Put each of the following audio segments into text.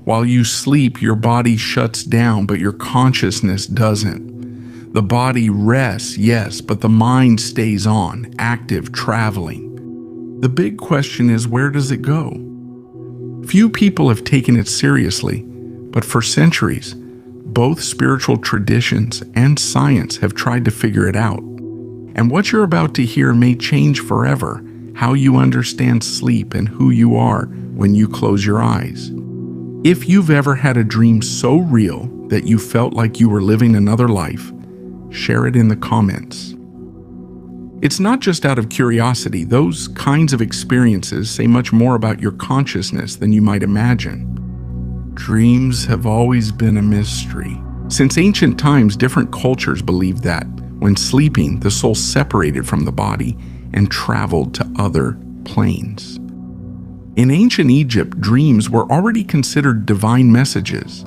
While you sleep, your body shuts down, but your consciousness doesn't. The body rests, yes, but the mind stays on, active, traveling. The big question is, where does it go? Few people have taken it seriously, but for centuries, both spiritual traditions and science have tried to figure it out. And what you're about to hear may change forever how you understand sleep and who you are when you close your eyes. If you've ever had a dream so real that you felt like you were living another life, share it in the comments. It's not just out of curiosity. Those kinds of experiences say much more about your consciousness than you might imagine. Dreams have always been a mystery. Since ancient times, different cultures believed that when sleeping, the soul separated from the body and traveled to other planes. In ancient Egypt, dreams were already considered divine messages.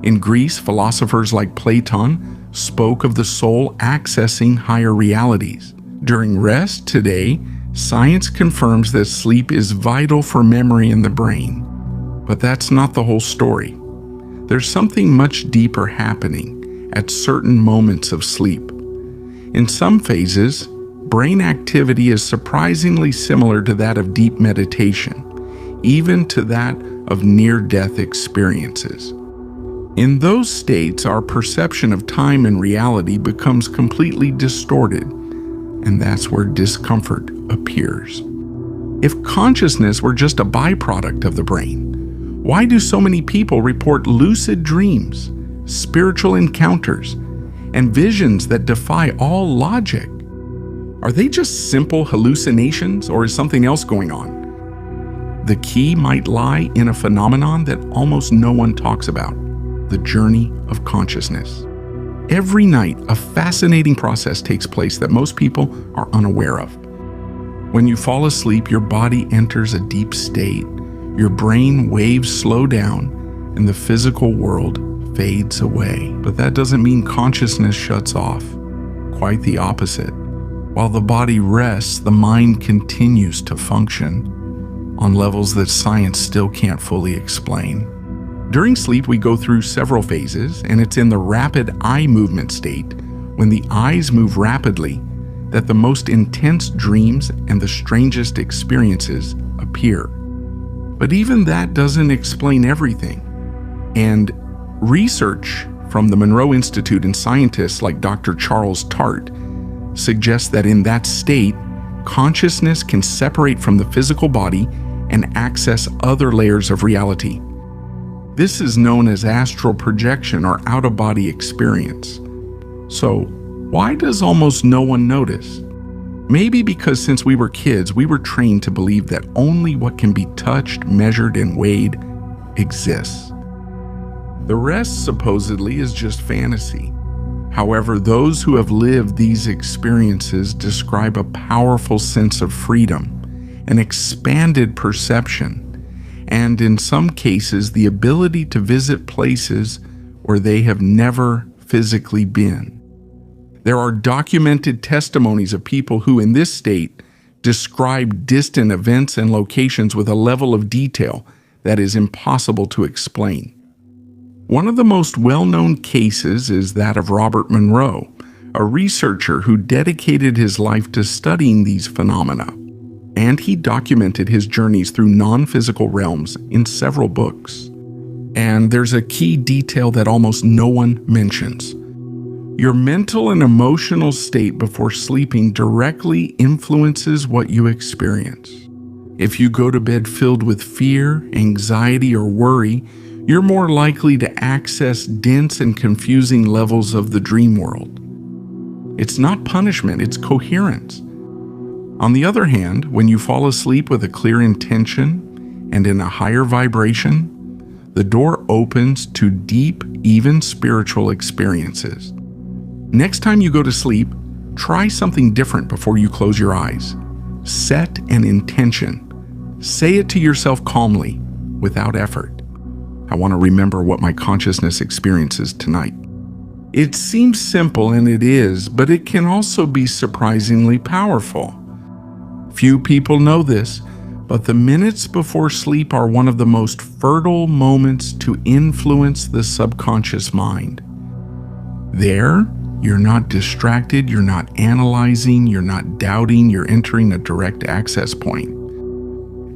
In Greece, philosophers like Platon spoke of the soul accessing higher realities. During rest today, science confirms that sleep is vital for memory in the brain. But that's not the whole story. There's something much deeper happening at certain moments of sleep. In some phases, brain activity is surprisingly similar to that of deep meditation, even to that of near-death experiences. In those states, our perception of time and reality becomes completely distorted, and that's where discomfort appears. If consciousness were just a byproduct of the brain, why do so many people report lucid dreams, spiritual encounters, and visions that defy all logic? Are they just simple hallucinations, or is something else going on? The key might lie in a phenomenon that almost no one talks about: the journey of consciousness. Every night, a fascinating process takes place that most people are unaware of. When you fall asleep, your body enters a deep state, your brain waves slow down, and the physical world fades away. But that doesn't mean consciousness shuts off. Quite the opposite. While the body rests, the mind continues to function on levels that science still can't fully explain. During sleep, we go through several phases, and it's in the rapid eye movement state, when the eyes move rapidly, that the most intense dreams and the strangest experiences appear. But even that doesn't explain everything. And research from the Monroe Institute and scientists like Dr. Charles Tart suggests that in that state, consciousness can separate from the physical body and access other layers of reality. This is known as astral projection or out-of-body experience. So, why does almost no one notice? Maybe because since we were kids, we were trained to believe that only what can be touched, measured, and weighed exists. The rest, supposedly, is just fantasy. However, those who have lived these experiences describe a powerful sense of freedom, an expanded perception, and in some cases, the ability to visit places where they have never physically been. There are documented testimonies of people who, in this state, describe distant events and locations with a level of detail that is impossible to explain. One of the most well-known cases is that of Robert Monroe, a researcher who dedicated his life to studying these phenomena, and he documented his journeys through non-physical realms in several books. And there's a key detail that almost no one mentions. Your mental and emotional state before sleeping directly influences what you experience. If you go to bed filled with fear, anxiety, or worry, you're more likely to access dense and confusing levels of the dream world. It's not punishment, it's coherence. On the other hand, when you fall asleep with a clear intention and in a higher vibration, the door opens to deep, even spiritual experiences. Next time you go to sleep, try something different before you close your eyes. Set an intention. Say it to yourself calmly, without effort. I want to remember what my consciousness experiences tonight. It seems simple, and it is, but it can also be surprisingly powerful. Few people know this, But the minutes before sleep are one of the most fertile moments to influence the subconscious mind. There, you're not distracted, you're not analyzing, you're not doubting, you're entering a direct access point.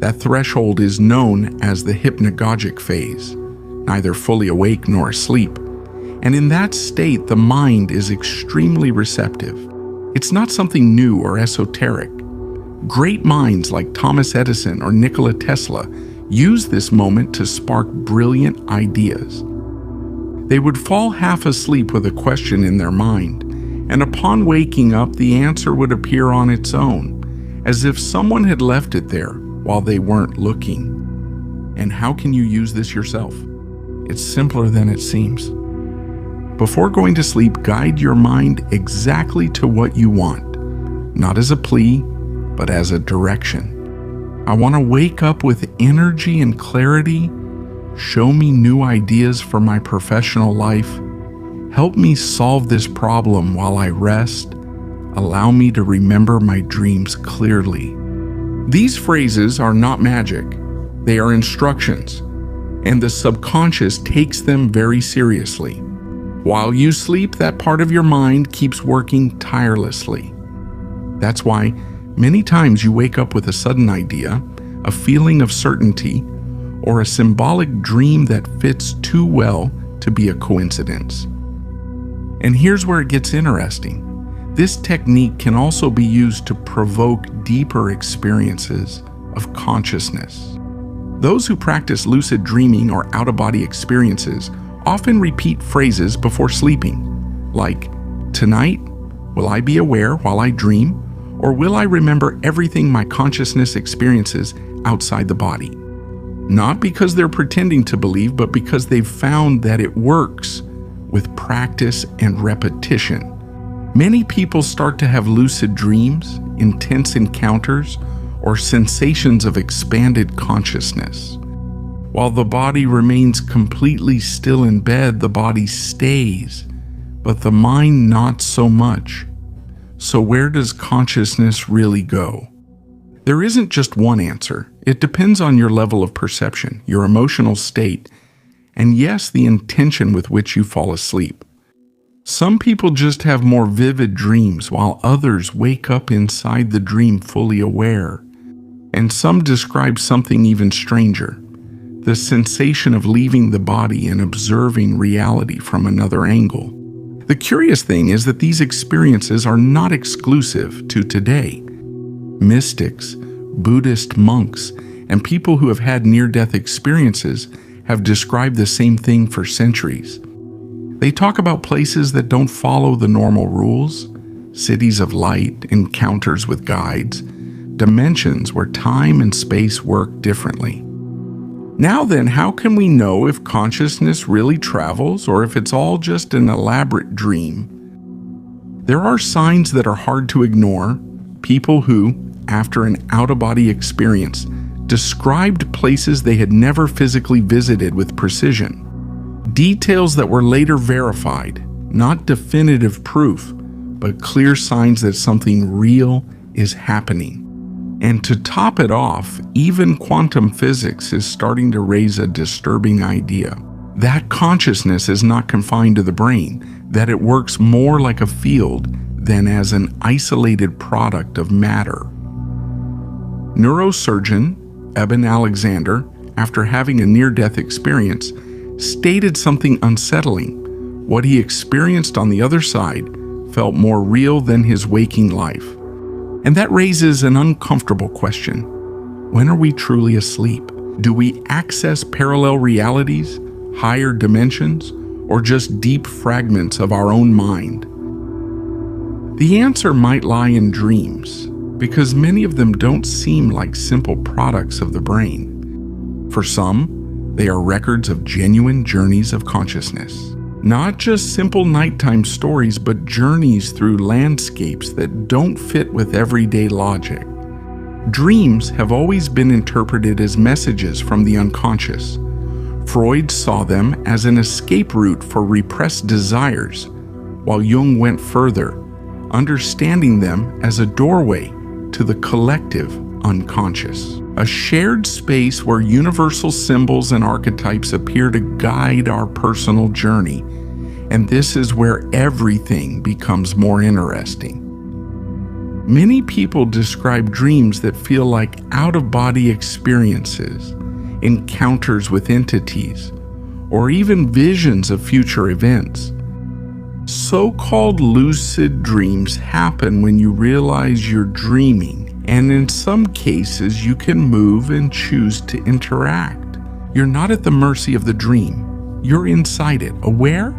That threshold is known as the hypnagogic phase, neither fully awake nor asleep. And in that state, the mind is extremely receptive. It's not something new or esoteric. Great minds like Thomas Edison or Nikola Tesla use this moment to spark brilliant ideas. They would fall half asleep with a question in their mind, and upon waking up, the answer would appear on its own, as if someone had left it there while they weren't looking. And how can you use this yourself? It's simpler than it seems. Before going to sleep, guide your mind exactly to what you want, not as a plea, but as a direction. I want to wake up with energy and clarity. Show me new ideas for my professional life. Help me solve this problem while I rest. Allow me to remember my dreams clearly. These phrases are not magic. They are instructions, and the subconscious takes them very seriously. While you sleep, that part of your mind keeps working tirelessly. That's why many times you wake up with a sudden idea, a feeling of certainty, or a symbolic dream that fits too well to be a coincidence. And here's where it gets interesting. This technique can also be used to provoke deeper experiences of consciousness. Those who practice lucid dreaming or out-of-body experiences often repeat phrases before sleeping, like, "Tonight, will I be aware while I dream, or will I remember everything my consciousness experiences outside the body?" Not because they're pretending to believe, but because they've found that it works with practice and repetition. Many people start to have lucid dreams, intense encounters, or sensations of expanded consciousness. While the body remains completely still in bed, the body stays, but the mind not so much. So where does consciousness really go? There isn't just one answer. It depends on your level of perception, your emotional state, and yes, the intention with which you fall asleep. Some people just have more vivid dreams, while others wake up inside the dream fully aware. And some describe something even stranger, the sensation of leaving the body and observing reality from another angle. The curious thing is that these experiences are not exclusive to today. Mystics, Buddhist monks, and people who have had near-death experiences have described the same thing for centuries. They talk about places that don't follow the normal rules, cities of light, encounters with guides, dimensions where time and space work differently. Now then, how can we know if consciousness really travels or if it's all just an elaborate dream? There are signs that are hard to ignore. People who, after an out-of-body experience, described places they had never physically visited with precision. Details that were later verified, not definitive proof, but clear signs that something real is happening. And to top it off, even quantum physics is starting to raise a disturbing idea. That consciousness is not confined to the brain, that it works more like a field than as an isolated product of matter. Neurosurgeon Eben Alexander, after having a near-death experience, stated something unsettling. What he experienced on the other side felt more real than his waking life. And that raises an uncomfortable question. When are we truly asleep? Do we access parallel realities, higher dimensions, or just deep fragments of our own mind? The answer might lie in dreams, because many of them don't seem like simple products of the brain. For some, they are records of genuine journeys of consciousness. Not just simple nighttime stories, but journeys through landscapes that don't fit with everyday logic. Dreams have always been interpreted as messages from the unconscious. Freud saw them as an escape route for repressed desires, while Jung went further, understanding them as a doorway to the collective unconscious, a shared space where universal symbols and archetypes appear to guide our personal journey. And this is where everything becomes more interesting. Many people describe dreams that feel like out-of-body experiences, encounters with entities, or even visions of future events. So-called lucid dreams happen when you realize you're dreaming, and in some cases you can move and choose to interact. You're not at the mercy of the dream. You're inside it, aware?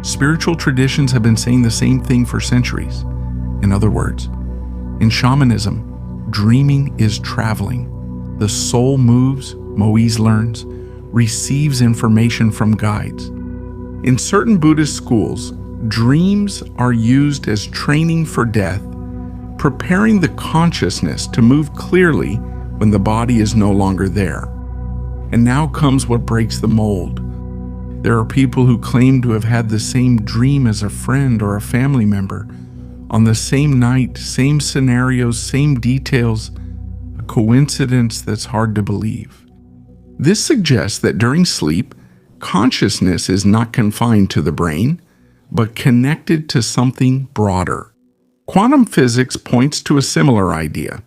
Spiritual traditions have been saying the same thing for centuries. In other words, in shamanism, dreaming is traveling. The soul moves, Moise learns, receives information from guides. In certain Buddhist schools, dreams are used as training for death, preparing the consciousness to move clearly when the body is no longer there. And now comes what breaks the mold. There are people who claim to have had the same dream as a friend or a family member, on the same night, same scenarios, same details, a coincidence that's hard to believe. This suggests that during sleep, consciousness is not confined to the brain, but connected to something broader. Quantum physics points to a similar idea.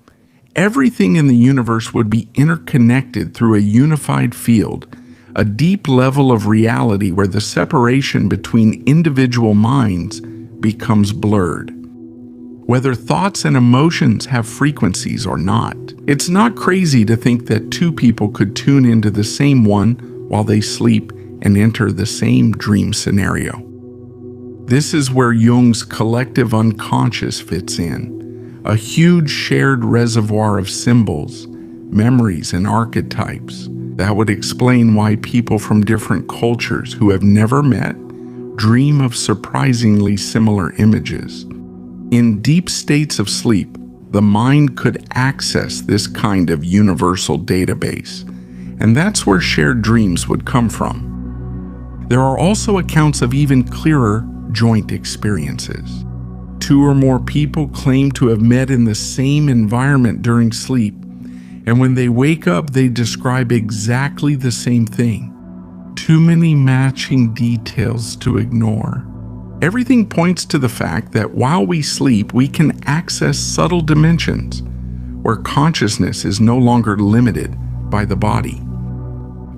Everything in the universe would be interconnected through a unified field, a deep level of reality where the separation between individual minds becomes blurred. Whether thoughts and emotions have frequencies or not, it's not crazy to think that two people could tune into the same one while they sleep and enter the same dream scenario. This is where Jung's collective unconscious fits in, a huge shared reservoir of symbols, memories, and archetypes that would explain why people from different cultures who have never met dream of surprisingly similar images. In deep states of sleep, the mind could access this kind of universal database, and that's where shared dreams would come from. There are also accounts of even clearer joint experiences. Two or more people claim to have met in the same environment during sleep, and when they wake up, they describe exactly the same thing. Too many matching details to ignore. Everything points to the fact that while we sleep, we can access subtle dimensions where consciousness is no longer limited by the body.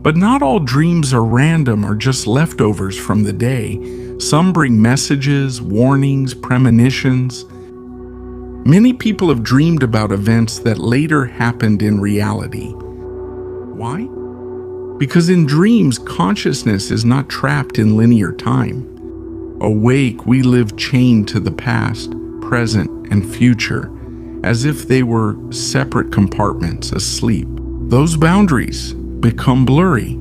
But not all dreams are random or just leftovers from the day. Some bring messages, warnings, premonitions. Many people have dreamed about events that later happened in reality. Why? Because in dreams, consciousness is not trapped in linear time. Awake, we live chained to the past, present, and future, as if they were separate compartments asleep. Those boundaries become blurry.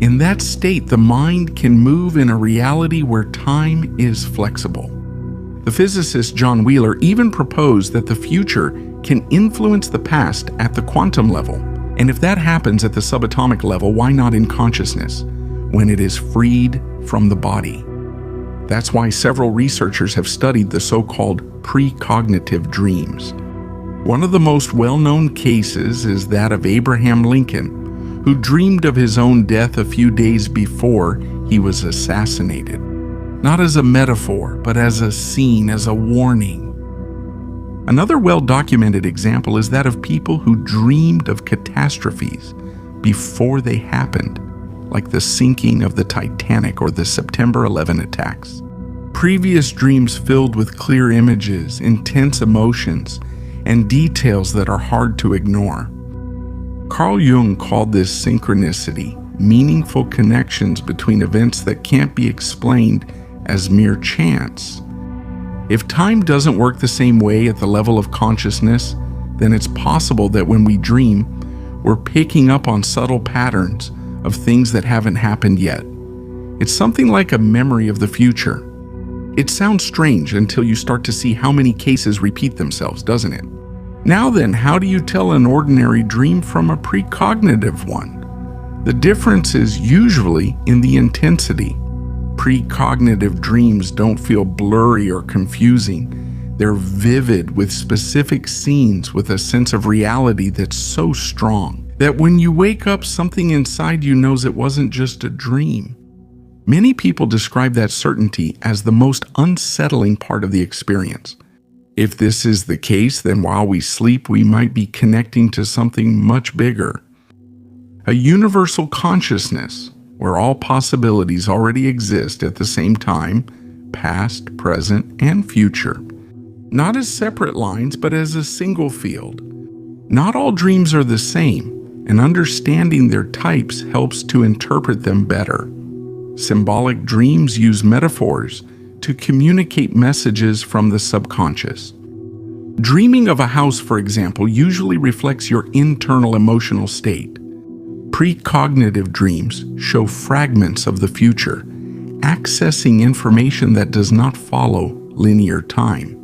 In that state, the mind can move in a reality where time is flexible. The physicist John Wheeler even proposed that the future can influence the past at the quantum level. And if that happens at the subatomic level, why not in consciousness, when it is freed from the body? That's why several researchers have studied the so-called precognitive dreams. One of the most well-known cases is that of Abraham Lincoln, who dreamed of his own death a few days before he was assassinated. Not as a metaphor, but as a scene, as a warning. Another well-documented example is that of people who dreamed of catastrophes before they happened, like the sinking of the Titanic or the September 11 attacks. Previous dreams filled with clear images, intense emotions, and details that are hard to ignore. Carl Jung called this synchronicity, meaningful connections between events that can't be explained as mere chance. If time doesn't work the same way at the level of consciousness, then it's possible that when we dream, we're picking up on subtle patterns of things that haven't happened yet. It's something like a memory of the future. It sounds strange until you start to see how many cases repeat themselves, doesn't it? Now then, how do you tell an ordinary dream from a precognitive one? The difference is usually in the intensity. Precognitive dreams don't feel blurry or confusing. They're vivid with specific scenes with a sense of reality that's so strong that when you wake up, something inside you knows it wasn't just a dream. Many people describe that certainty as the most unsettling part of the experience. If this is the case, then while we sleep, we might be connecting to something much bigger. A universal consciousness where all possibilities already exist at the same time, past, present, and future. Not as separate lines, but as a single field. Not all dreams are the same, and understanding their types helps to interpret them better. Symbolic dreams use metaphors to communicate messages from the subconscious. Dreaming of a house, for example, usually reflects your internal emotional state. Precognitive dreams show fragments of the future, accessing information that does not follow linear time.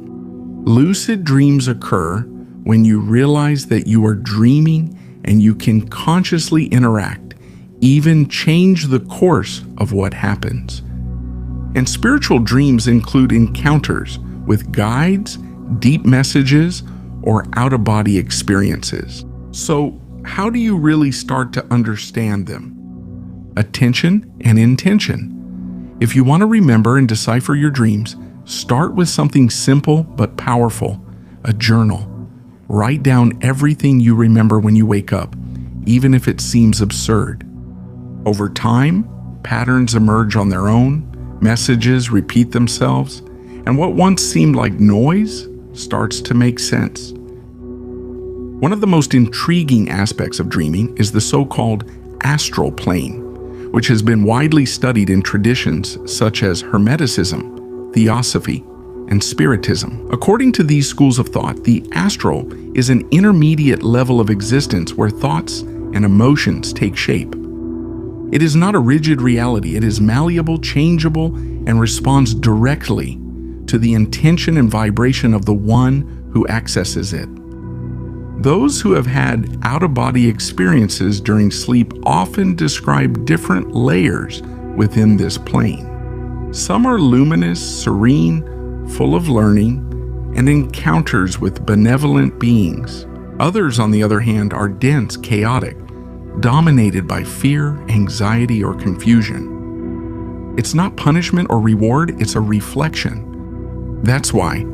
Lucid dreams occur when you realize that you are dreaming and you can consciously interact, even change the course of what happens. And spiritual dreams include encounters with guides, deep messages, or out-of-body experiences. So, how do you really start to understand them? Attention and intention. If you want to remember and decipher your dreams, start with something simple but powerful, a journal. Write down everything you remember when you wake up, even if it seems absurd. Over time, patterns emerge on their own, messages repeat themselves, and what once seemed like noise starts to make sense. One of the most intriguing aspects of dreaming is the so-called astral plane, which has been widely studied in traditions such as Hermeticism, Theosophy, and Spiritism. According to these schools of thought, the astral is an intermediate level of existence where thoughts and emotions take shape. It is not a rigid reality. It is malleable, changeable, and responds directly to the intention and vibration of the one who accesses it. Those who have had out-of-body experiences during sleep often describe different layers within this plane. Some are luminous, serene, full of learning, and encounters with benevolent beings. Others, on the other hand, are dense, chaotic, dominated by fear, anxiety, or confusion. It's not punishment or reward, it's a reflection. That's why,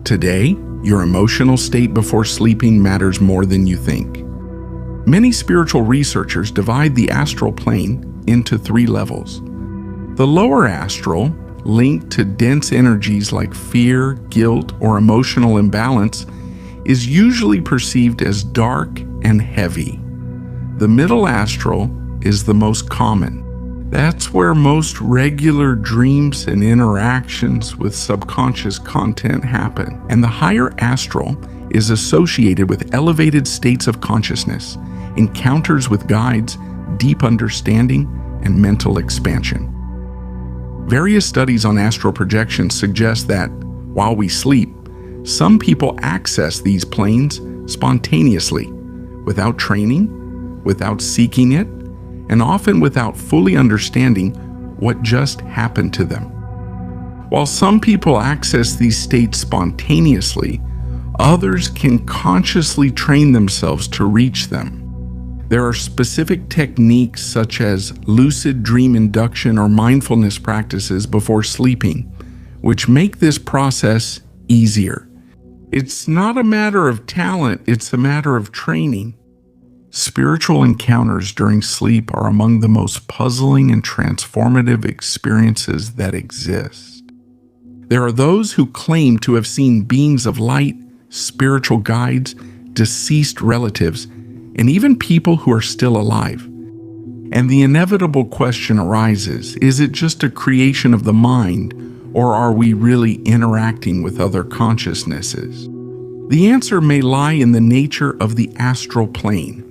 today, your emotional state before sleeping matters more than you think. Many spiritual researchers divide the astral plane into 3 levels. The lower astral, linked to dense energies like fear, guilt, or emotional imbalance, is usually perceived as dark and heavy. The middle astral is the most common. That's where most regular dreams and interactions with subconscious content happen. And the higher astral is associated with elevated states of consciousness, encounters with guides, deep understanding, and mental expansion. Various studies on astral projection suggest that, while we sleep, some people access these planes spontaneously, without training, without seeking it, and often without fully understanding what just happened to them. While some people access these states spontaneously, others can consciously train themselves to reach them. There are specific techniques such as lucid dream induction or mindfulness practices before sleeping, which make this process easier. It's not a matter of talent, it's a matter of training. Spiritual encounters during sleep are among the most puzzling and transformative experiences that exist. There are those who claim to have seen beings of light, spiritual guides, deceased relatives, and even people who are still alive. And the inevitable question arises, is it just a creation of the mind, or are we really interacting with other consciousnesses? The answer may lie in the nature of the astral plane.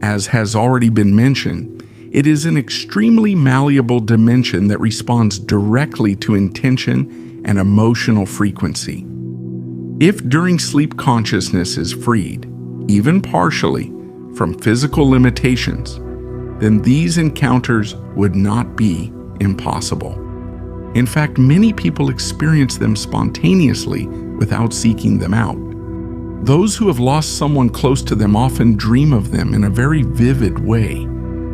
As has already been mentioned, it is an extremely malleable dimension that responds directly to intention and emotional frequency. If during sleep consciousness is freed, even partially, from physical limitations, then these encounters would not be impossible. In fact, many people experience them spontaneously without seeking them out. Those who have lost someone close to them often dream of them in a very vivid way,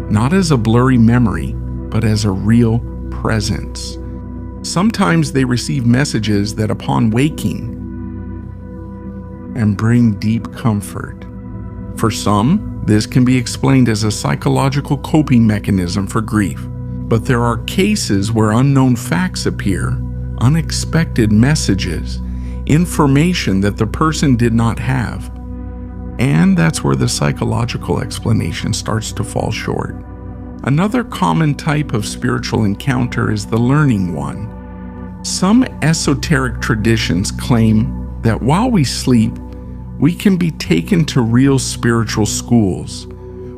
not as a blurry memory, but as a real presence. Sometimes they receive messages that upon waking and bring deep comfort. For some, this can be explained as a psychological coping mechanism for grief. But there are cases where unknown facts appear, unexpected messages, information that the person did not have. And that's where the psychological explanation starts to fall short. Another common type of spiritual encounter is the learning one. Some esoteric traditions claim that while we sleep, we can be taken to real spiritual schools,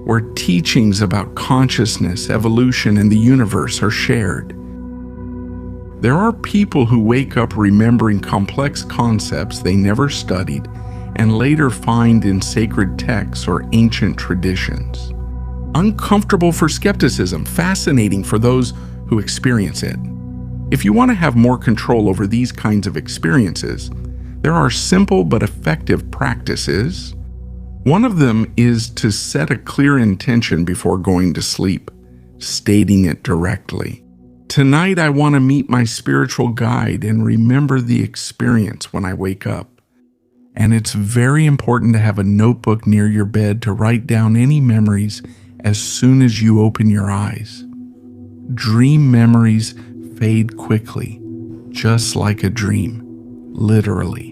where teachings about consciousness, evolution, and the universe are shared. There are people who wake up remembering complex concepts they never studied and later find in sacred texts or ancient traditions. Uncomfortable for skepticism, fascinating for those who experience it. If you want to have more control over these kinds of experiences, there are simple but effective practices. One of them is to set a clear intention before going to sleep, stating it directly. Tonight I want to meet my spiritual guide and remember the experience when I wake up. And it's very important to have a notebook near your bed to write down any memories as soon as you open your eyes. Dream memories fade quickly, just like a dream, literally.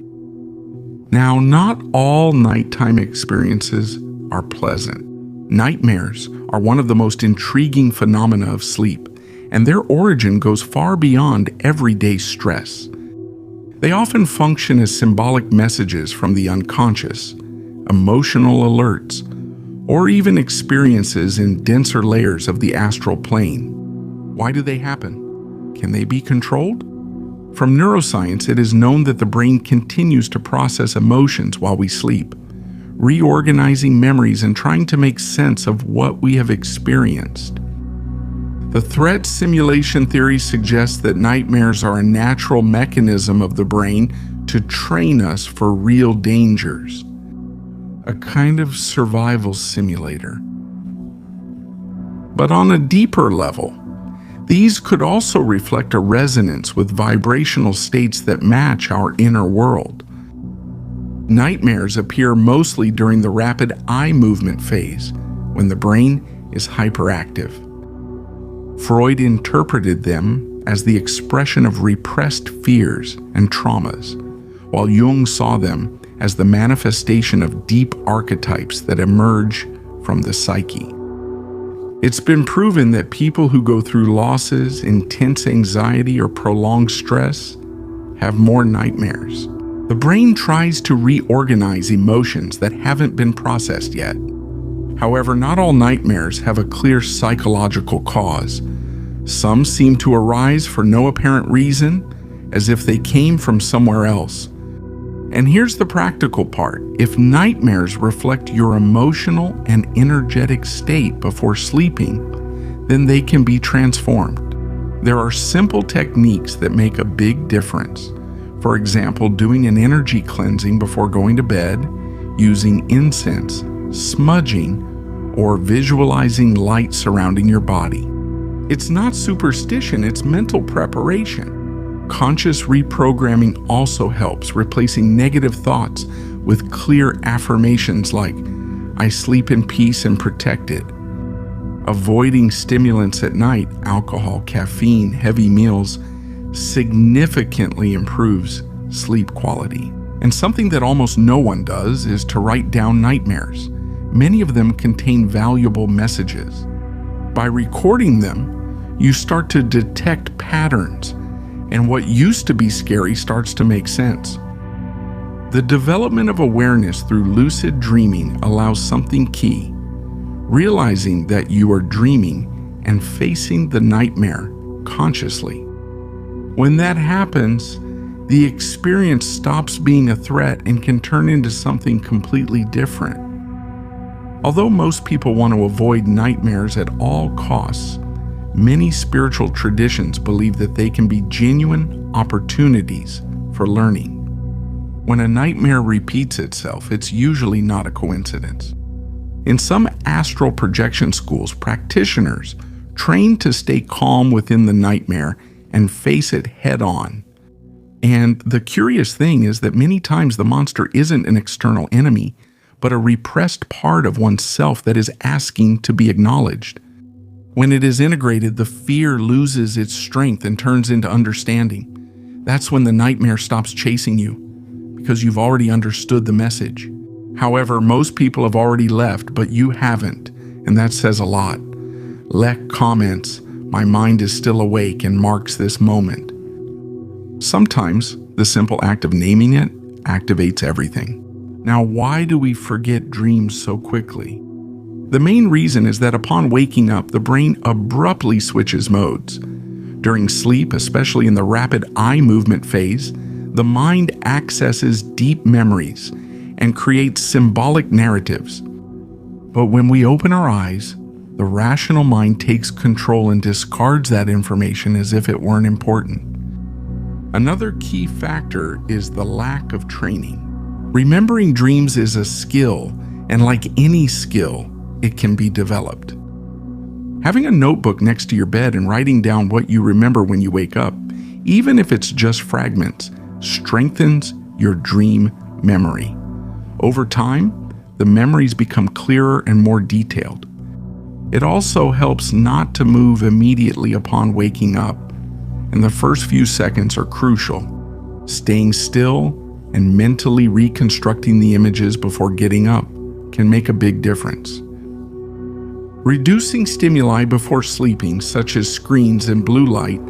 Now, not all nighttime experiences are pleasant. Nightmares are one of the most intriguing phenomena of sleep, and their origin goes far beyond everyday stress. They often function as symbolic messages from the unconscious, emotional alerts, or even experiences in denser layers of the astral plane. Why do they happen? Can they be controlled? From neuroscience, it is known that the brain continues to process emotions while we sleep, reorganizing memories and trying to make sense of what we have experienced. The threat simulation theory suggests that nightmares are a natural mechanism of the brain to train us for real dangers, a kind of survival simulator. But on a deeper level, these could also reflect a resonance with vibrational states that match our inner world. Nightmares appear mostly during the rapid eye movement phase, when the brain is hyperactive. Freud interpreted them as the expression of repressed fears and traumas, while Jung saw them as the manifestation of deep archetypes that emerge from the psyche. It's been proven that people who go through losses, intense anxiety, or prolonged stress have more nightmares. The brain tries to reorganize emotions that haven't been processed yet. However, not all nightmares have a clear psychological cause. Some seem to arise for no apparent reason, as if they came from somewhere else. And here's the practical part. If nightmares reflect your emotional and energetic state before sleeping, then they can be transformed. There are simple techniques that make a big difference. For example, doing an energy cleansing before going to bed, using incense, smudging, or visualizing light surrounding your body. It's not superstition, it's mental preparation. Conscious reprogramming also helps, replacing negative thoughts with clear affirmations like, I sleep in peace and protected. Avoiding stimulants at night, alcohol, caffeine, heavy meals, significantly improves sleep quality. And something that almost no one does is to write down nightmares. Many of them contain valuable messages. By recording them, you start to detect patterns, and what used to be scary starts to make sense. The development of awareness through lucid dreaming allows something key, realizing that you are dreaming and facing the nightmare consciously. When that happens, the experience stops being a threat and can turn into something completely different. Although most people want to avoid nightmares at all costs, Many spiritual traditions believe that they can be genuine opportunities for learning. When a nightmare repeats itself, it's usually not a coincidence. In some astral projection schools, practitioners train to stay calm within the nightmare and face it head-on. And the curious thing is that many times the monster isn't an external enemy, but a repressed part of oneself that is asking to be acknowledged. When it is integrated, the fear loses its strength and turns into understanding. That's when the nightmare stops chasing you, because you've already understood the message. However, most people have already left, but you haven't, and that says a lot. Lek comments, "My mind is still awake and marks this moment." Sometimes, the simple act of naming it activates everything. Now, why do we forget dreams so quickly? The main reason is that upon waking up, the brain abruptly switches modes. During sleep, especially in the rapid eye movement phase, the mind accesses deep memories and creates symbolic narratives. But when we open our eyes, the rational mind takes control and discards that information as if it weren't important. Another key factor is the lack of training. Remembering dreams is a skill, and like any skill, it can be developed. Having a notebook next to your bed and writing down what you remember when you wake up, even if it's just fragments, strengthens your dream memory. Over time, the memories become clearer and more detailed. It also helps not to move immediately upon waking up, and the first few seconds are crucial. Staying still and mentally reconstructing the images before getting up can make a big difference. Reducing stimuli before sleeping, such as screens and blue light,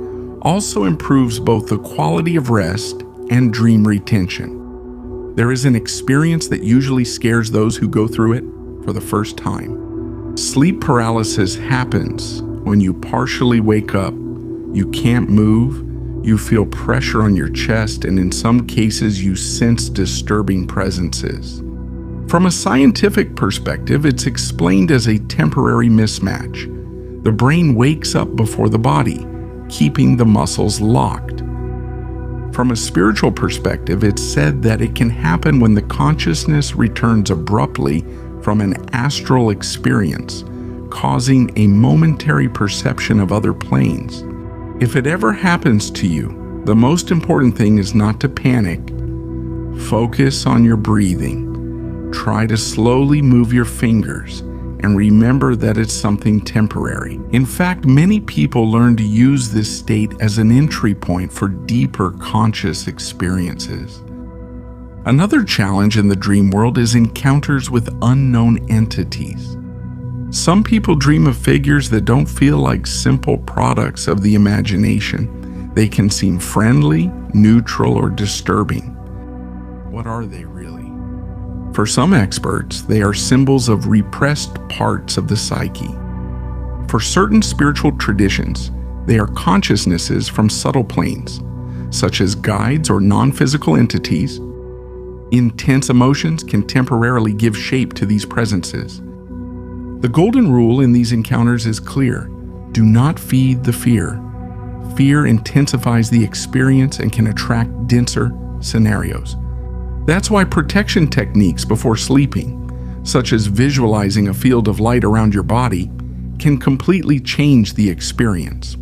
also improves both the quality of rest and dream retention. There is an experience that usually scares those who go through it for the first time. Sleep paralysis happens when you partially wake up. You can't move, you feel pressure on your chest, and in some cases you sense disturbing presences. From a scientific perspective, it's explained as a temporary mismatch. The brain wakes up before the body, keeping the muscles locked. From a spiritual perspective, it's said that it can happen when the consciousness returns abruptly from an astral experience, causing a momentary perception of other planes. If it ever happens to you, the most important thing is not to panic. Focus on your breathing. Try to slowly move your fingers and remember that it's something temporary. In fact, many people learn to use this state as an entry point for deeper conscious experiences. Another challenge in the dream world is encounters with unknown entities. Some people dream of figures that don't feel like simple products of the imagination. They can seem friendly, neutral, or disturbing. What are they really? For some experts, they are symbols of repressed parts of the psyche. For certain spiritual traditions, they are consciousnesses from subtle planes, such as guides or non-physical entities. Intense emotions can temporarily give shape to these presences. The golden rule in these encounters is clear: do not feed the fear. Fear intensifies the experience and can attract denser scenarios. That's why protection techniques before sleeping, such as visualizing a field of light around your body, can completely change the experience.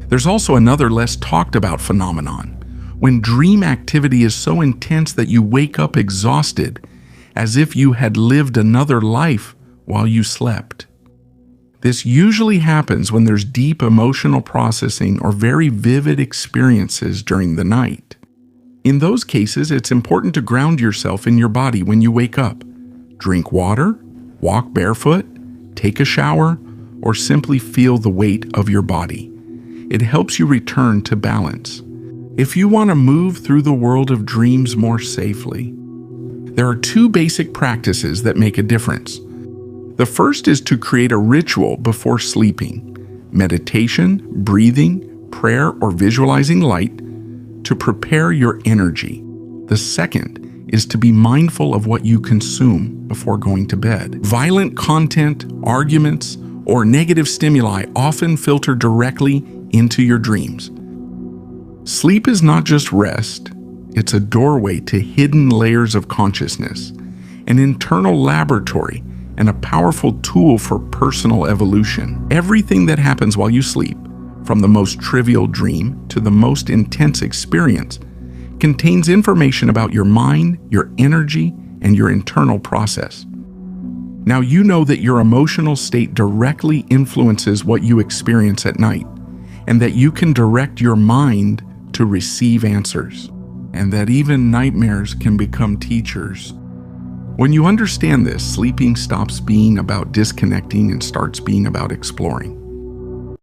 There's also another less talked about phenomenon, when dream activity is so intense that you wake up exhausted, as if you had lived another life while you slept. This usually happens when there's deep emotional processing or very vivid experiences during the night. In those cases, it's important to ground yourself in your body when you wake up. Drink water, walk barefoot, take a shower, or simply feel the weight of your body. It helps you return to balance. If you want to move through the world of dreams more safely, there are two basic practices that make a difference. The first is to create a ritual before sleeping: meditation, breathing, prayer, or visualizing light to prepare your energy. The second is to be mindful of what you consume before going to bed. Violent content, arguments, or negative stimuli often filter directly into your dreams. Sleep is not just rest, it's a doorway to hidden layers of consciousness, an internal laboratory, and a powerful tool for personal evolution. Everything that happens while you sleep, from the most trivial dream to the most intense experience, contains information about your mind, your energy, and your internal process. Now you know that your emotional state directly influences what you experience at night, and that you can direct your mind to receive answers, and that even nightmares can become teachers. When you understand this, sleeping stops being about disconnecting and starts being about exploring.